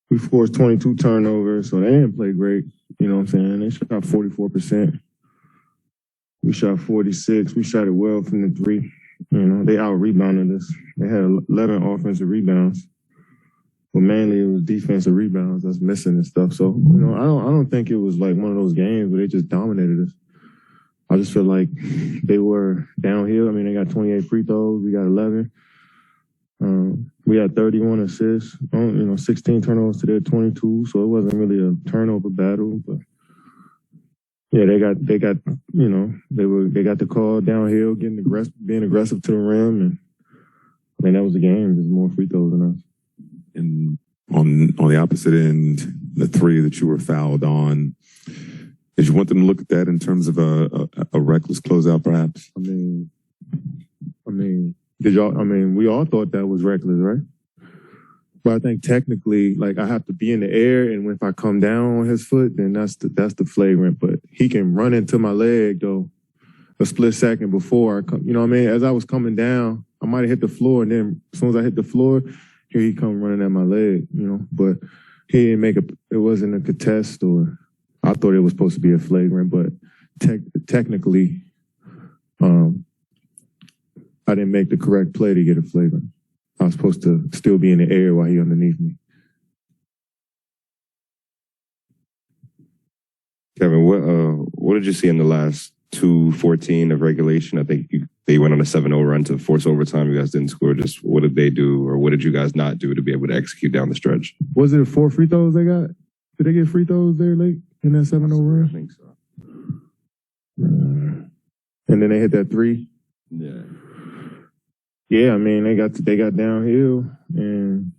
We forced 22 turnovers, so they didn't play great. You know what I'm saying? They shot 44%. We shot 46. We shot it well from the three. You know, they out-rebounded us. They had 11 offensive rebounds. But mainly it was defensive rebounds that's missing and stuff. So, you know, I don't think it was like one of those games where they just dominated us. I just feel like they were downhill. I mean, they got 28 free throws. We got 11. We had 31 assists. 16 turnovers to their 22. So it wasn't really a turnover battle. But yeah, they got they got the call downhill, being aggressive to the rim, and I mean that was the game. There's more free throws than us. And on the opposite end, the three that you were fouled on, did you want them to look at that in terms of a reckless closeout, perhaps? I mean, we all thought that was reckless, right? But I think technically, like, I have to be in the air, and if I come down on his foot, then that's the flagrant. But he can run into my leg though, a split second before I come. You know what I mean? As I was coming down, I might have hit the floor, and then as soon as I hit the floor, here he come running at my leg. You know, but he didn't make it wasn't a contest, or I thought it was supposed to be a flagrant, but technically, I didn't make the correct play to get a flagrant. I was supposed to still be in the air while he underneath me. Kevin, what did you see in the last 2:14 of regulation? I think they went on a 7-0 run to force overtime. You guys didn't score. Just what did they do, or what did you guys not do to be able to execute down the stretch? Was it 4 free throws they got? Did they get free throws there late in that 7-0 run? I think so. And then they hit that three? Yeah. Yeah, I mean, they got downhill and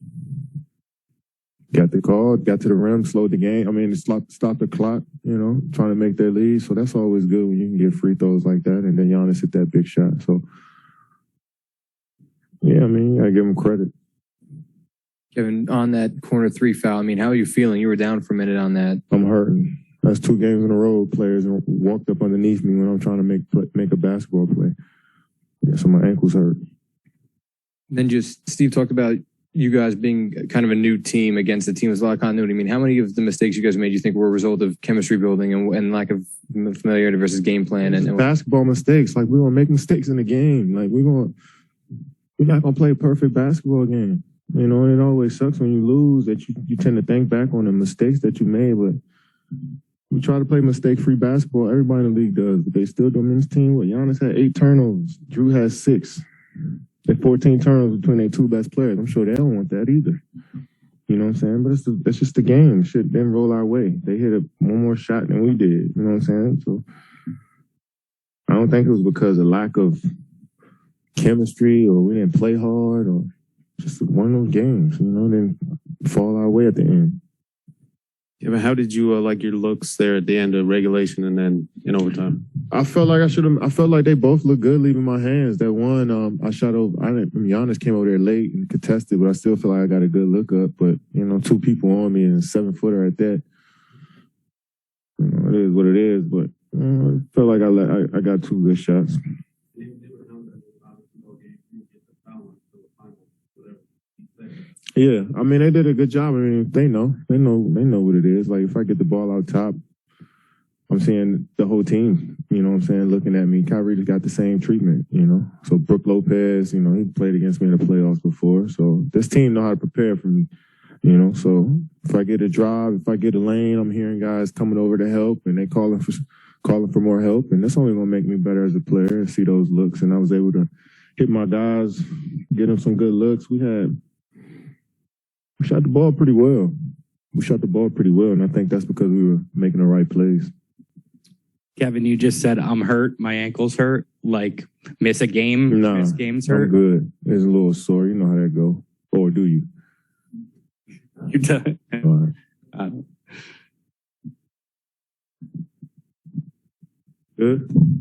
got the call, got to the rim, slowed the game. I mean, stopped the clock, you know, trying to make their lead. So that's always good when you can get free throws like that. And then Giannis hit that big shot. So, yeah, I mean, I give him credit. Kevin, on that corner three foul, I mean, how are you feeling? You were down for a minute on that. I'm hurting. That's 2 games in a row. Players walked up underneath me when I'm trying to make a basketball play. Yeah, so my ankles hurt. Then just Steve talked about you guys being kind of a new team against the team with a lot of continuity. I mean, how many of the mistakes you guys made you think were a result of chemistry building and lack of familiarity versus game plan? And basketball mistakes. Like, we're gonna make mistakes in the game. Like, we're not gonna play a perfect basketball game. You know, and it always sucks when you lose that you tend to think back on the mistakes that you made, but we try to play mistake-free basketball. Everybody in the league does, but they still do. I mean, this team, Giannis had 8 turnovers. Drew has 6. They 14 turnovers between their 2 best players. I'm sure they don't want that either. You know what I'm saying? But that's just the game. Shit didn't roll our way. They hit one more shot than we did. You know what I'm saying? So I don't think it was because of lack of chemistry or we didn't play hard or just one of those games, you know, didn't fall our way at the end. Yeah, but how did you like your looks there at the end of regulation and then in overtime? I felt like they both looked good leaving my hands. That one, I shot over. Giannis came over there late and contested, but I still feel like I got a good look up. But you know, 2 people on me and a 7-footer at that. You know, it is what it is. But I felt like I got 2 good shots. Yeah, I mean, they did a good job. I mean, they know what it is. Like, if I get the ball out top, I'm seeing the whole team, you know what I'm saying, looking at me. Kyrie just got the same treatment, you know. So Brook Lopez, you know, he played against me in the playoffs before. So this team know how to prepare for me, you know. So if I get a drive, if I get a lane, I'm hearing guys coming over to help, and they calling for more help. And that's only going to make me better as a player and see those looks. And I was able to hit my guys, get them some good looks. We shot the ball pretty well. And I think that's because we were making the right plays. Kevin, you just said, I'm hurt. My ankle's hurt. Like, miss a game? Nah, miss games hurt? I'm good. It's a little sore. You know how that go. Or do you? You don't. All right. Good?